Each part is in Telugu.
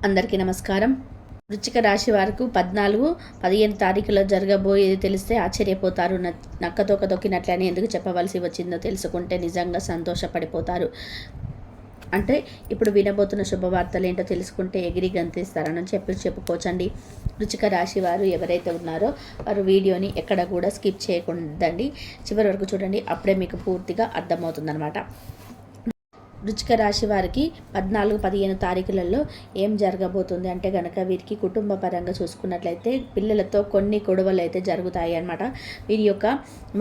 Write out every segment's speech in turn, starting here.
అందరికీ నమస్కారం. వృశ్చిక రాశి వారికి 14, 15 తారీఖులో జరగబోయేది తెలిస్తే ఆశ్చర్యపోతారు. నక్కతోక తొక్కినట్లని ఎందుకు చెప్పవలసి వచ్చిందో తెలుసుకుంటే నిజంగా సంతోషపడిపోతారు. అంటే ఇప్పుడు వినబోతున్న శుభవార్తలు ఏంటో తెలుసుకుంటే ఎగిరి గంతిస్తారని చెప్పుకోవచ్చండి. వృశ్చిక రాశి వారు ఎవరైతే ఉన్నారో వారు వీడియోని ఎక్కడ కూడా స్కిప్ చేయకూడదండి. చివరి వరకు చూడండి, అప్పుడే మీకు పూర్తిగా అర్థమవుతుందన్నమాట. వృశ్చిక రాశి వారికి 14, 15 తారీఖులలో ఏం జరగబోతుంది అంటే కనుక వీరికి కుటుంబ పరంగా చూసుకున్నట్లయితే పిల్లలతో కొన్ని గొడవలు అయితే జరుగుతాయి అన్నమాట. వీరి యొక్క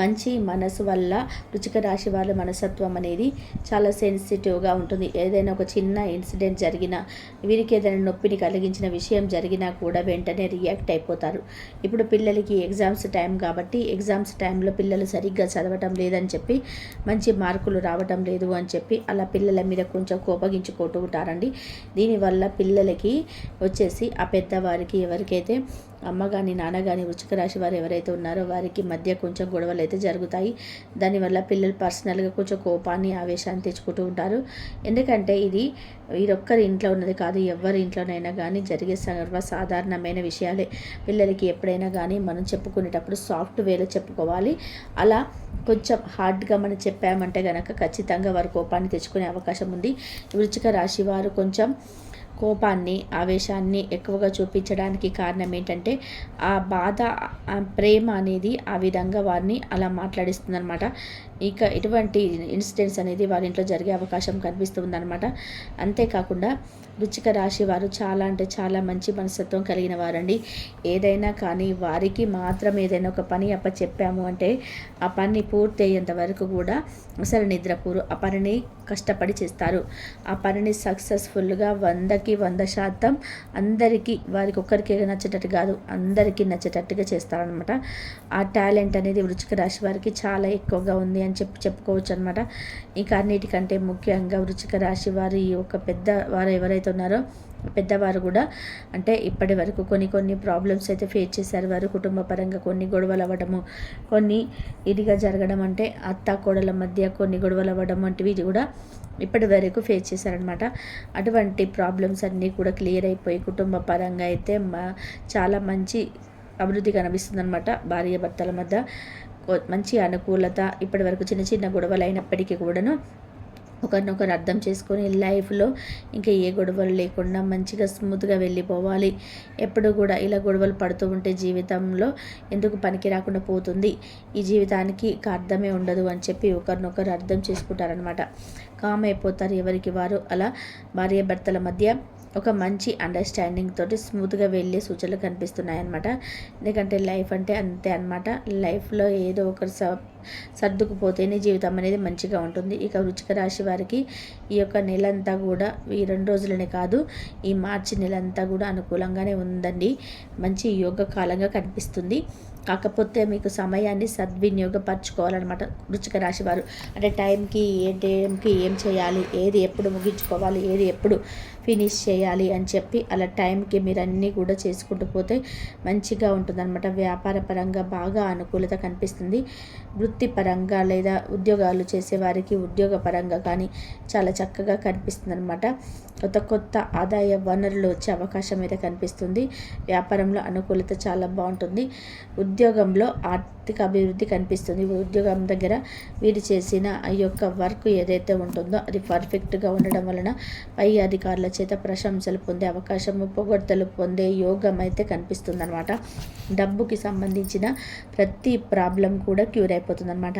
మంచి మనసు వల్ల వృశ్చిక రాశి వాళ్ళ మనస్తత్వం అనేది చాలా సెన్సిటివ్గా ఉంటుంది. ఏదైనా ఒక చిన్న ఇన్సిడెంట్ జరిగినా, వీరికి ఏదైనా నొప్పిని కలిగించిన విషయం జరిగినా కూడా వెంటనే రియాక్ట్ అయిపోతారు. ఇప్పుడు పిల్లలకి ఎగ్జామ్స్ టైం కాబట్టి ఎగ్జామ్స్ టైంలో పిల్లలు సరిగ్గా చదవటం లేదని చెప్పి, మంచి మార్కులు రావటం లేదు అని చెప్పి అలా పిల్లల మీద కొంచెం కోపగించుకుంటూ ఉంటారండి. దీనివల్ల పిల్లలకి వచ్చేసి ఆ పెద్దవారికి ఎవరికైతే అమ్మ కానీ నాన్న కానీ వృశ్చిక రాశి వారు ఎవరైతే ఉన్నారో వారికి మధ్య కొంచెం గొడవలు అయితే జరుగుతాయి. దానివల్ల పిల్లలు పర్సనల్గా కొంచెం కోపాన్ని ఆవేశాన్ని తెచ్చుకుంటూ ఉంటారు. ఎందుకంటే ఇది వీరొక్కరి ఇంట్లో ఉన్నది కాదు, ఎవరి ఇంట్లోనైనా కానీ జరిగే సర్వసాధారణమైన విషయాలే. పిల్లలకి ఎప్పుడైనా కానీ మనం చెప్పుకునేటప్పుడు సాఫ్ట్ వేలో చెప్పుకోవాలి. అలా కొంచెం హార్డ్గా మనం చెప్పామంటే కనుక ఖచ్చితంగా వారు కోపాన్ని తెచ్చుకునే అవకాశం ఉంది. వృశ్చిక రాశి వారు కొంచెం కోపాన్ని ఆవేశాన్ని ఎక్కువగా చూపించడానికి కారణం ఏంటంటే ఆ బాధ, ఆ ప్రేమ అనేది ఆ విధంగా వారిని అలా మాట్లాడిస్తుంది అనమాట. ఇక ఇటువంటి ఇన్సిడెంట్స్ అనేది వారి ఇంట్లో జరిగే అవకాశం కనిపిస్తుంది అనమాట. అంతేకాకుండా వృశ్చిక రాశి వారు చాలా అంటే చాలా మంచి మనస్తత్వం కలిగిన వారండి. ఏదైనా కానీ వారికి మాత్రం ఏదైనా ఒక పని చెప్పాము అంటే ఆ పని పూర్తి అయ్యేంత వరకు కూడా అసలు నిద్రపోరు. ఆ పనిని కష్టపడి చేస్తారు. ఆ పనిని సక్సెస్ఫుల్గా 100% అందరికీ, వారికి ఒక్కరికి నచ్చేటట్టు కాదు, అందరికీ నచ్చేటట్టుగా చేస్తారనమాట. ఆ టాలెంట్ అనేది వృశ్చిక రాశి వారికి చాలా ఎక్కువగా ఉంది అని చెప్పుకోవచ్చు అనమాట. ఇంకా అన్నిటికంటే ముఖ్యంగా వృశ్చిక రాశి వారి ఒక పెద్దవారు ఎవరైతే ఉన్నారో పెద్దవారు కూడా అంటే ఇప్పటి వరకు కొన్ని ప్రాబ్లమ్స్ అయితే ఫేస్ చేశారు. వారు కుటుంబ పరంగా కొన్ని గొడవలు అవ్వడము, కొన్ని ఇదిగా జరగడం, అంటే అత్త కోడల మధ్య కొన్ని గొడవలు అవ్వడం వంటివి కూడా ఇప్పటి వరకు ఫేస్ చేశారనమాట. అటువంటి ప్రాబ్లమ్స్ అన్నీ కూడా క్లియర్ అయిపోయి కుటుంబ పరంగా అయితే చాలా మంచి అభివృద్ధి కనిపిస్తుంది అనమాట. భార్య భర్తల మధ్య మంచి అనుకూలత. ఇప్పటి వరకు చిన్న చిన్న గొడవలు అయినప్పటికీ కూడాను ఒకరినొకరు అర్థం చేసుకొని లైఫ్లో ఇంకా ఏ గొడవలు లేకుండా మంచిగా స్మూత్గా వెళ్ళిపోవాలి. ఎప్పుడు కూడా ఇలా గొడవలు పడుతూ ఉంటే జీవితంలో ఎందుకు పనికి రాకుండా పోతుంది, ఈ జీవితానికి అర్థమే ఉండదు అని చెప్పి ఒకరినొకరు అర్థం చేసుకుంటారనమాట. కామ్ అయిపోతారు ఎవరికి వారు. అలా భార్య భర్తల మధ్య ఒక మంచి అండర్స్టాండింగ్ తోటి స్మూత్గా వెళ్ళే సూచనలు కనిపిస్తున్నాయి అన్నమాట. ఎందుకంటే లైఫ్ అంటే అంతే అనమాట. లైఫ్లో ఏదో ఒకరు సర్దుకుపోతేనే జీవితం అనేది మంచిగా ఉంటుంది. ఇక వృశ్చిక రాశి వారికి ఈ యొక్క నెలంతా కూడా, ఈ 2 రోజులనే కాదు, ఈ మార్చి నెలంతా కూడా అనుకూలంగానే ఉందండి. మంచి యోగ కాలంగా కనిపిస్తుంది. కాకపోతే మీకు సమయాన్ని సద్వినియోగపరచుకోవాలన్నమాట వృశ్చిక రాశి వారు. అంటే టైంకి ఏం చేయాలి, ఏది ఎప్పుడు ముగించుకోవాలి, ఏది ఎప్పుడు ఫినిష్ చేయాలి అని చెప్పి అలా టైంకి మీరు అన్నీ కూడా చేసుకుంటూ పోతే మంచిగా ఉంటుందన్నమాట. వ్యాపార పరంగా బాగా అనుకూలత కనిపిస్తుంది. వృత్తిపరంగా లేదా ఉద్యోగాలు చేసేవారికి ఉద్యోగ పరంగా కానీ చాలా చక్కగా కనిపిస్తుంది అనమాట. కొత్త ఆదాయ వనరులు వచ్చే అవకాశం అయితే కనిపిస్తుంది. వ్యాపారంలో అనుకూలత చాలా బాగుంటుంది. ఉద్యోగంలో ఆర్థిక అభివృద్ధి కనిపిస్తుంది. ఉద్యోగం దగ్గర వీరు చేసిన ఆ యొక్క వర్క్ ఏదైతే ఉంటుందో అది పర్ఫెక్ట్గా ఉండడం వలన పై అధికారుల చేత ప్రశంసలు పొందే అవకాశము, పొగడ్తలు పొందే యోగం అయితే కనిపిస్తుంది అనమాట. డబ్బుకి సంబంధించిన ప్రతి ప్రాబ్లం కూడా క్యూర్ అయిపోతుంది అనమాట.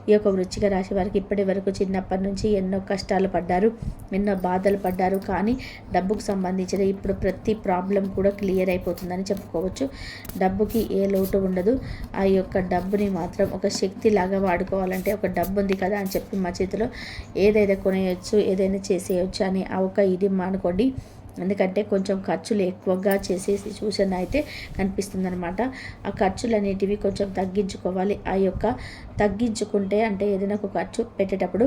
ఈ యొక్క వృశ్చిక రాశి వారికి ఇప్పటి వరకు చిన్నప్పటి నుంచి ఎన్నో కష్టాలు పడ్డారు, ఎన్నో బాధలు పడ్డారు. కానీ డబ్బుకు సంబంధించిన ఇప్పుడు ప్రతి ప్రాబ్లం కూడా క్లియర్ అయిపోతుందని చెప్పుకోవచ్చు. డబ్బుకి ఏ లోటు ఉండదు. ఆ యొక్క డబ్బుని మాత్రం ఒక శక్తి లాగా వాడుకోవాలంటే, ఒక డబ్బు ఉంది కదా అని చెప్పి మా చేతిలో ఏదైతే కొనేయచ్చు, ఏదైనా చేసేయచ్చు అని ఆ ఒక ఇది మానుకోండి. ఎందుకంటే కొంచెం ఖర్చులు ఎక్కువగా చేసే సిచ్యువేషన్ అయితే కనిపిస్తుందన్నమాట. ఆ ఖర్చులు అనేటివి కొంచెం తగ్గించుకోవాలి. ఆ యొక్క తగ్గించుకుంటే అంటే ఏదైనా ఒక ఖర్చు పెట్టేటప్పుడు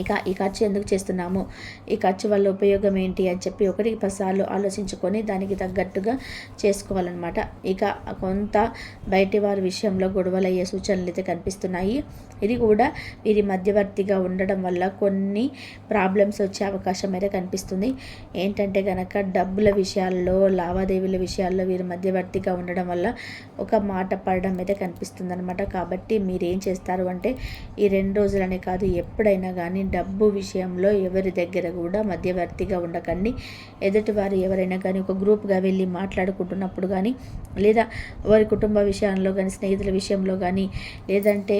ఇక ఈ ఖర్చు ఎందుకు చేస్తున్నాము, ఈ ఖర్చు వల్ల ఉపయోగం ఏంటి అని చెప్పి 1-10 సార్లు ఆలోచించుకొని దానికి తగ్గట్టుగా చేసుకోవాలన్నమాట. ఇక కొంత బయటి వారి విషయంలో గొడవలు అయ్యే సూచనలు అయితే కనిపిస్తున్నాయి. ఇది కూడా వీరి మధ్యవర్తిగా ఉండడం వల్ల కొన్ని ప్రాబ్లమ్స్ వచ్చే అవకాశం అయితే కనిపిస్తుంది. ఏంటంటే కనుక డబ్బుల విషయాల్లో, లావాదేవీల విషయాల్లో వీరి మధ్యవర్తిగా ఉండడం వల్ల ఒక మాట పడడం అయితే కనిపిస్తుంది అనమాట. కాబట్టి మీరేం చేస్తారు అంటే ఈ 2 రోజులనే కాదు, ఎప్పుడైనా కానీ డబ్బు విషయంలో ఎవరి దగ్గర కూడా మధ్యవర్తిగా ఉండకండి. ఎదుటివారు ఎవరైనా కానీ ఒక గ్రూప్గా వెళ్ళి మాట్లాడుకుంటున్నప్పుడు కానీ, లేదా వారి కుటుంబ విషయంలో కానీ, స్నేహితుల విషయంలో కానీ, లేదంటే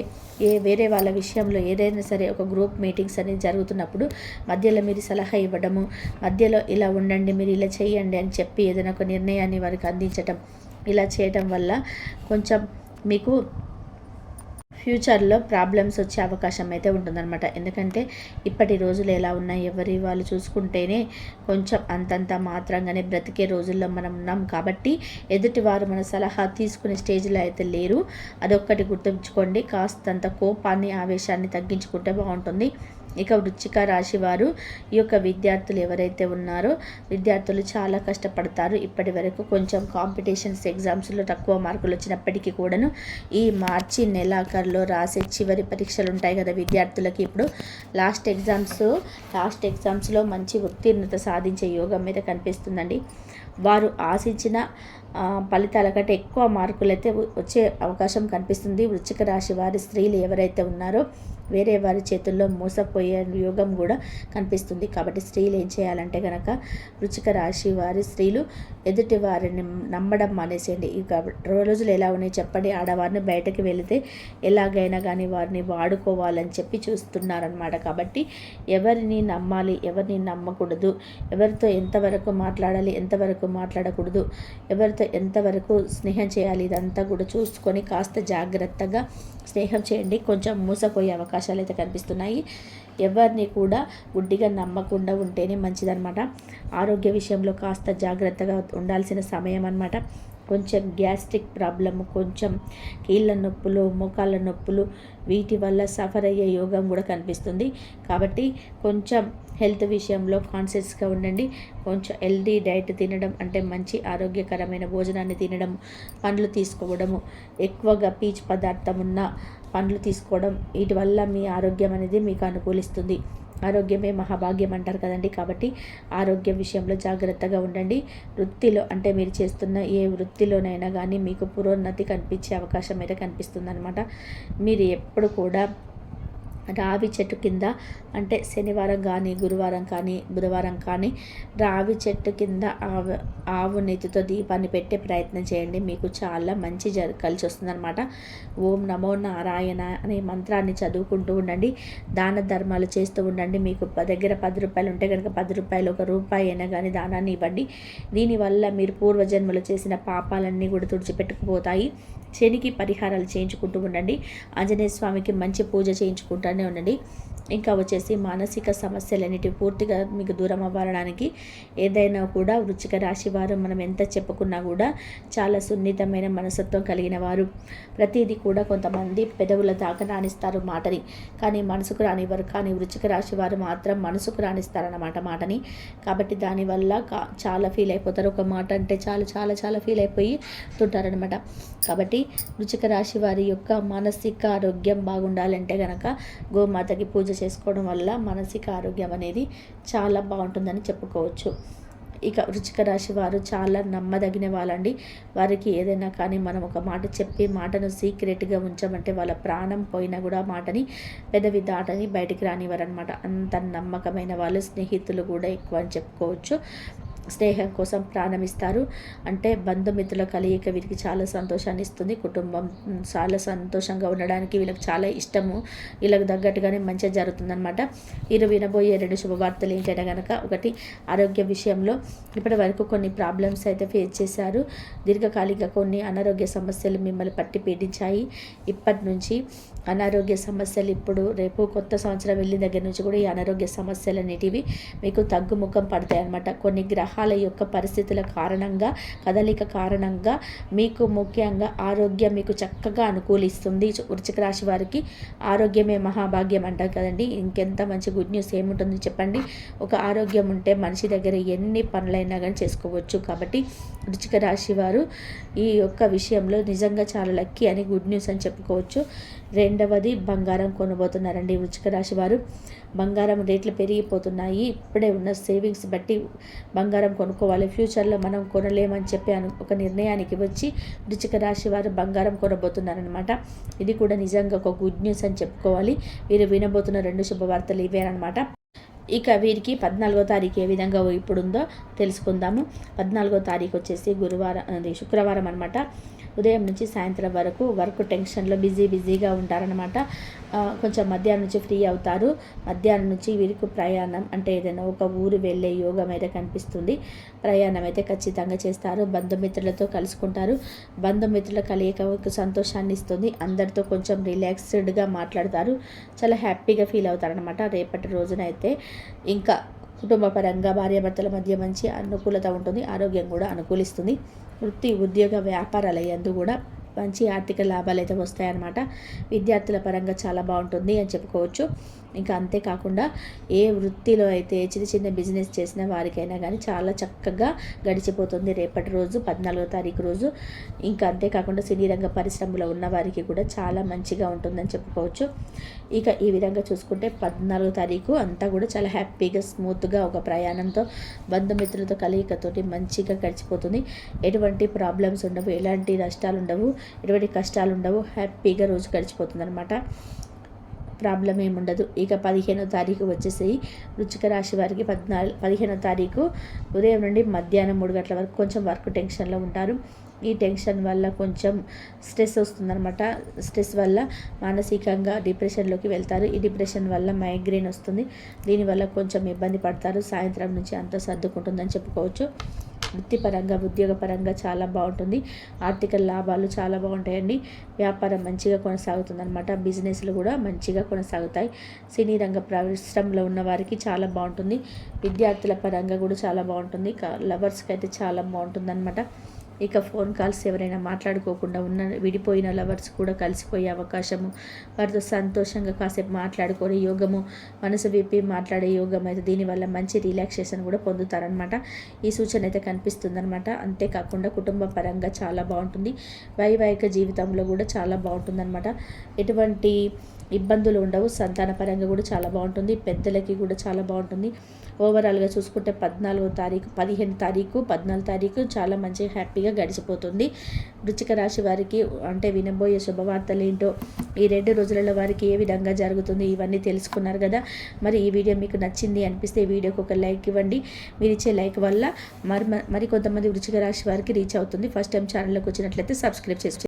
వేరే వాళ్ళ విషయంలో ఏదైనా సరే ఒక గ్రూప్ మీటింగ్స్ అనేది జరుగుతున్నప్పుడు మధ్యలో మీరు సలహా ఇవ్వడము, మధ్యలో ఇలా ఉండండి, మీరు ఇలా చేయండి అని చెప్పి ఏదైనా ఒక నిర్ణయాన్ని వారికి అందించటం, ఇలా చేయటం వల్ల కొంచెం మీకు ఫ్యూచర్లో ప్రాబ్లమ్స్ వచ్చే అవకాశం అయితే ఉంటుందన్నమాట. ఎందుకంటే ఇప్పటి రోజులు ఎలా ఉన్నాయి, ఎవరి వాళ్ళు చూసుకుంటేనే కొంచెం అంతంత మాత్రంగానే బ్రతికే రోజుల్లో మనం ఉన్నాం. కాబట్టి ఎదుటివారు మన సలహా తీసుకునే స్టేజ్లో అయితే లేరు. అదొక్కటి గుర్తుంచుకోండి. కాస్తంత కోపాన్ని, ఆవేశాన్ని తగ్గించుకుంటే బాగుంటుంది. ఇక వృశ్చిక రాశి వారు, ఈ యొక్క విద్యార్థులు ఎవరైతే ఉన్నారో విద్యార్థులు చాలా కష్టపడతారు. ఇప్పటి వరకు కొంచెం కాంపిటీషన్స్ ఎగ్జామ్స్లో తక్కువ మార్కులు వచ్చినప్పటికీ కూడాను ఈ మార్చి నెలాఖరులో రాసే చివరి పరీక్షలు ఉంటాయి కదా విద్యార్థులకి, ఇప్పుడు లాస్ట్ ఎగ్జామ్స్లో మంచి ఉత్తీర్ణత సాధించే యోగం మీద కనిపిస్తుందండి. వారు ఆశించిన ఫలితాల కంటే ఎక్కువ మార్కులు అయితే వచ్చే అవకాశం కనిపిస్తుంది. వృశ్చిక రాశి వారి స్త్రీలు ఎవరైతే ఉన్నారో వేరే వారి చేతుల్లో మోసపోయే యోగం కూడా కనిపిస్తుంది. కాబట్టి స్త్రీలు ఏం చేయాలంటే కనుక, వృశ్చిక రాశి వారి స్త్రీలు ఎదుటి వారిని నమ్మడం మానేసేయండి. ఇక రోజులు ఎలా ఉన్నాయి చెప్పండి. ఆడవారిని బయటకు వెళితే ఎలాగైనా కానీ వారిని వాడుకోవాలని చెప్పి చూస్తున్నారనమాట. కాబట్టి ఎవరిని నమ్మాలి, ఎవరిని నమ్మకూడదు, ఎవరితో ఎంతవరకు మాట్లాడాలి, ఎంతవరకు మాట్లాడకూడదు, ఎవరితో ఎంతవరకు స్నేహం చేయాలి, ఇదంతా కూడా చూసుకొని కాస్త జాగ్రత్తగా స్నేహం చేయండి. కొంచెం మోసపోయే అవకాశాలు అయితే కనిపిస్తున్నాయి. ఎవరిని కూడా గుడ్డిగా నమ్మకుండా ఉంటేనే మంచిదన్నమాట. ఆరోగ్య విషయంలో కాస్త జాగ్రత్తగా ఉండాల్సిన సమయం అన్నమాట. కొంచెం గ్యాస్ట్రిక్ ప్రాబ్లము, కొంచెం కీళ్ళ నొప్పులు, మోకాళ్ళ నొప్పులు, వీటి వల్ల సఫర్ అయ్యే యోగం కూడా కనిపిస్తుంది. కాబట్టి కొంచెం హెల్త్ విషయంలో కాన్షియస్గా ఉండండి. కొంచెం హెల్దీ డైట్ తినడం, అంటే మంచి ఆరోగ్యకరమైన భోజనాన్ని తినడం, పండ్లు తీసుకోవడము, ఎక్కువగా పీచు పదార్థం ఉన్న పండ్లు తీసుకోవడం, వీటి వల్ల మీ ఆరోగ్యం అనేది మీకు అనుకూలిస్తుంది. ఆరోగ్యమే మహాభాగ్యం అంటారు కదండి. కాబట్టి ఆరోగ్యం విషయంలో జాగ్రత్తగా ఉండండి. వృత్తిలో, అంటే మీరు చేస్తున్న ఏ వృత్తిలోనైనా కానీ మీకు పురోన్నతి కనిపించే అవకాశం అయితే కనిపిస్తుంది అనమాట. మీరు ఎప్పుడు కూడా రావి చెట్టు కింద, అంటే శనివారం కానీ, గురువారం కానీ, బుధవారం కానీ రావి చెట్టు కింద ఆవు నెత్తితో దీపాన్ని పెట్టే ప్రయత్నం చేయండి. మీకు చాలా మంచి కలిసి వస్తుందన్నమాట. ఓం నమో నారాయణ అనే మంత్రాన్ని చదువుకుంటూ ఉండండి. దాన ధర్మాలు చేస్తూ ఉండండి. మీకు దగ్గర 10 రూపాయలు ఉంటే కనుక 10 రూపాయలు, 1 రూపాయి అయినా కానీ దానాన్ని ఇవ్వండి. దీనివల్ల మీరు పూర్వజన్మలు చేసిన పాపాలన్నీ కూడా తుడిచిపెట్టుకుపోతాయి. శనికి పరిహారాలు చేయించుకుంటూ ఉండండి. ఆంజనేయ స్వామికి మంచి పూజ చేయించుకుంటూనే ఉండండి. ఇంకా వచ్చేసి మానసిక సమస్యలన్నిటి పూర్తిగా మీకు దూరం అవ్వడానికి ఏదైనా కూడా వృశ్చిక రాశి వారు మనం ఎంత చెప్పుకున్నా కూడా చాలా సున్నితమైన మనస్తత్వం కలిగిన వారు. ప్రతిదీ కూడా కొంతమంది పెదవుల దాకా రాణిస్తారు మాటని, కానీ మనసుకు రానివ్వరు. కానీ వృశ్చిక రాశి వారు మాత్రం మనసుకు రాణిస్తారన్నమాట మాటని. కాబట్టి దానివల్ల చాలా ఫీల్ అయిపోతారు. ఒక మాట అంటే చాలా చాలా చాలా ఫీల్ అయిపోయితుంటారనమాట. కాబట్టి వృశ్చిక రాశి వారి యొక్క మానసిక ఆరోగ్యం బాగుండాలంటే కనుక గోమాతకి పూజ చేసుకోవడం వల్ల మానసిక ఆరోగ్యం అనేది చాలా బాగుంటుందని చెప్పుకోవచ్చు. ఇక వృశ్చిక రాశి వారు చాలా నమ్మదగిన వాళ్ళండి. వారికి ఏదైనా కానీ మనం ఒక మాట చెప్పి మాటను సీక్రెట్గా ఉంచమంటే వాళ్ళ ప్రాణం పోయినా కూడా మాటని పెదవి దాటని బయటికి రానివ్వరనమాట. అంత నమ్మకమైన వాళ్ళు. స్నేహితులు కూడా ఎక్కువ అని చెప్పుకోవచ్చు. స్నేహం కోసం ప్రాణం ఇస్తారు. అంటే బంధుమిత్రుల కలయిక వీరికి చాలా సంతోషాన్ని ఇస్తుంది. కుటుంబం చాలా సంతోషంగా ఉండడానికి వీళ్ళకి చాలా ఇష్టము. వీళ్ళకి తగ్గట్టుగానే మంచిగా జరుగుతుందన్నమాట. వీరు వినబోయే 2 శుభవార్తలు ఏంటంటే కనుక, ఒకటి, ఆరోగ్య విషయంలో ఇప్పటి వరకు కొన్ని ప్రాబ్లమ్స్ అయితే ఫేస్ చేశారు. దీర్ఘకాలిక కొన్ని అనారోగ్య సమస్యలు మిమ్మల్ని పట్టి పీడించాయి. ఇప్పటి నుంచి అనారోగ్య సమస్యలు ఇప్పుడు రేపు కొత్త సంవత్సరం వెళ్ళిన దగ్గర నుంచి కూడా ఈ అనారోగ్య సమస్యలు అనేటివి మీకు తగ్గుముఖం పడతాయి అన్నమాట. కొన్ని గ్రహ గ్రహాల యొక్క పరిస్థితుల కారణంగా, కదలిక కారణంగా మీకు ముఖ్యంగా ఆరోగ్యం మీకు చక్కగా అనుకూలిస్తుంది. వృశ్చిక రాశి వారికి ఆరోగ్యమే మహాభాగ్యం అంటారు కదండి. ఇంకెంత మంచి గుడ్ న్యూస్ ఏముంటుంది చెప్పండి. ఒక ఆరోగ్యం ఉంటే మనిషి దగ్గర ఎన్ని పనులైనా కానీ చేసుకోవచ్చు. కాబట్టి వృశ్చిక రాశి వారు ఈ యొక్క విషయంలో నిజంగా చాలా లక్కీ అని గుడ్ న్యూస్ అని చెప్పుకోవచ్చు. రెండవది, బంగారం కొనబోతున్నారండి వృశ్చిక రాశి వారు. బంగారం రేట్లు పెరిగిపోతున్నాయి. ఇప్పుడే ఉన్న సేవింగ్స్ బట్టి బంగారం కొనుక్కోవాలి. ఫ్యూచర్లో మనం కొనలేమని చెప్పి ఒక నిర్ణయానికి వచ్చి వృశ్చిక రాశి వారు బంగారం కొనబోతున్నారనమాట. ఇది కూడా నిజంగా ఒక గుడ్ న్యూస్ అని చెప్పుకోవాలి. వీరు వినబోతున్న 2 శుభవార్తలు ఇవేనమాట. ఇక వీరికి 14వ తారీఖు ఏ విధంగా ఇప్పుడుందో తెలుసుకుందాము. 14వ తారీఖు వచ్చేసి శుక్రవారం అనమాట. ఉదయం నుంచి సాయంత్రం వరకు వర్క్ టెన్షన్లో బిజీగా ఉంటారనమాట. కొంచెం మధ్యాహ్నం నుంచి ఫ్రీ అవుతారు. మధ్యాహ్నం నుంచి వీరికి ప్రయాణం అంటే ఏదైనా ఒక ఊరు వెళ్ళే యోగం అయితే కనిపిస్తుంది. ప్రయాణం అయితే ఖచ్చితంగా చేస్తారు. బంధుమిత్రులతో కలుసుకుంటారు. బంధుమిత్రుల కలయిక సంతోషాన్ని ఇస్తుంది. అందరితో కొంచెం రిలాక్స్డ్గా మాట్లాడతారు. చాలా హ్యాపీగా ఫీల్ అవుతారనమాట. రేపటి రోజున అయితే ఇంకా కుటుంబ పరంగా భార్యాభర్తల మధ్య మంచి అనుకూలత ఉంటుంది. ఆరోగ్యం కూడా అనుకూలిస్తుంది. వృత్తి, ఉద్యోగ, వ్యాపారాల యందు కూడా మంచి ఆర్థిక లాభాలు అయితే వస్తాయన్నమాట. విద్యార్థుల పరంగా చాలా బాగుంటుంది అని చెప్పుకోవచ్చు. ఇంకా అంతేకాకుండా ఏ వృత్తిలో అయితే చిన్న బిజినెస్ చేసిన వారికైనా కానీ చాలా చక్కగా గడిచిపోతుంది రేపటి రోజు 14వ తారీఖు రోజు. ఇంకా అంతేకాకుండా సినీ రంగ పరిశ్రమలో ఉన్న వారికి కూడా చాలా మంచిగా ఉంటుందని చెప్పుకోవచ్చు. ఇక ఈ విధంగా చూసుకుంటే 14వ తారీఖు అంతా కూడా చాలా హ్యాపీగా స్మూత్గా ఒక ప్రయాణంతో బంధుమిత్రులతో కలయికతోటి మంచిగా గడిచిపోతుంది. ఎటువంటి ప్రాబ్లమ్స్ ఉండవు, ఎలాంటి నష్టాలు ఉండవు, ఎటువంటి కష్టాలు ఉండవు. హ్యాపీగా రోజు గడిచిపోతుంది అనమాట. ప్రాబ్లం ఏముండదు. ఇక 15వ తారీఖు వచ్చేసి వృశ్చిక రాశి వారికి 15వ తారీఖు ఉదయం నుండి మధ్యాహ్నం 3 గంటల వరకు కొంచెం వర్క్ టెన్షన్లో ఉంటారు. ఈ టెన్షన్ వల్ల కొంచెం స్ట్రెస్ వస్తుందన్నమాట. స్ట్రెస్ వల్ల మానసికంగా డిప్రెషన్లోకి వెళ్తారు. ఈ డిప్రెషన్ వల్ల మైగ్రేన్ వస్తుంది. దీనివల్ల కొంచెం ఇబ్బంది పడతారు. సాయంత్రం నుంచి అంతా సర్దుకుంటుందని చెప్పుకోవచ్చు. వృత్తిపరంగా, ఉద్యోగపరంగా చాలా బాగుంటుంది. ఆర్థిక లాభాలు చాలా బాగుంటాయండి. వ్యాపారం మంచిగా కొనసాగుతుంది అనమాట. బిజినెస్లు కూడా మంచిగా కొనసాగుతాయి. సినీ రంగ పరిశ్రమలో ఉన్న వారికి చాలా బాగుంటుంది. విద్యార్థుల పరంగా కూడా చాలా బాగుంటుంది. లవర్స్కి అయితే చాలా బాగుంటుంది అనమాట. ఇక ఫోన్ కాల్స్ ఎవరైనా మాట్లాడుకోకుండా విడిపోయిన లవర్స్ కూడా కలిసిపోయే అవకాశము, వారితో సంతోషంగా కాసేపు మాట్లాడుకునే యోగము, మనసు విప్పి మాట్లాడే యోగం అయితే దీనివల్ల మంచి రిలాక్సేషన్ కూడా పొందుతారనమాట. ఈ సూచన అయితే కనిపిస్తుందనమాట. అంతేకాకుండా కుటుంబ పరంగా చాలా బాగుంటుంది. వైవాహిక జీవితంలో కూడా చాలా బాగుంటుందన్నమాట. ఎటువంటి ఇబ్బందులు ఉండవు. సంతాన పరంగా కూడా చాలా బాగుంటుంది. పెద్దలకి కూడా చాలా బాగుంటుంది. ఓవరాల్గా చూసుకుంటే 14వ తారీఖు, 15వ తారీఖు, 14వ తారీఖు చాలా మంచిగా హ్యాపీగా గడిచిపోతుంది. వృశ్చిక రాశి వారికి అంటే వినబోయే శుభవార్తలు ఏంటో, ఈ 2 రోజులలో వారికి ఏ విధంగా జరుగుతుంది, ఇవన్నీ తెలుసుకున్నారు కదా. మరి ఈ వీడియో మీకు నచ్చింది అనిపిస్తే ఈ వీడియోకి ఒక లైక్ ఇవ్వండి. మీరు ఇచ్చే లైక్ వల్ల మరి కొంతమంది వృశ్చిక రాశి వారికి రీచ్ అవుతుంది. ఫస్ట్ టైం ఛానల్లోకి వచ్చినట్లయితే సబ్స్క్రైబ్ చేసుకోండి.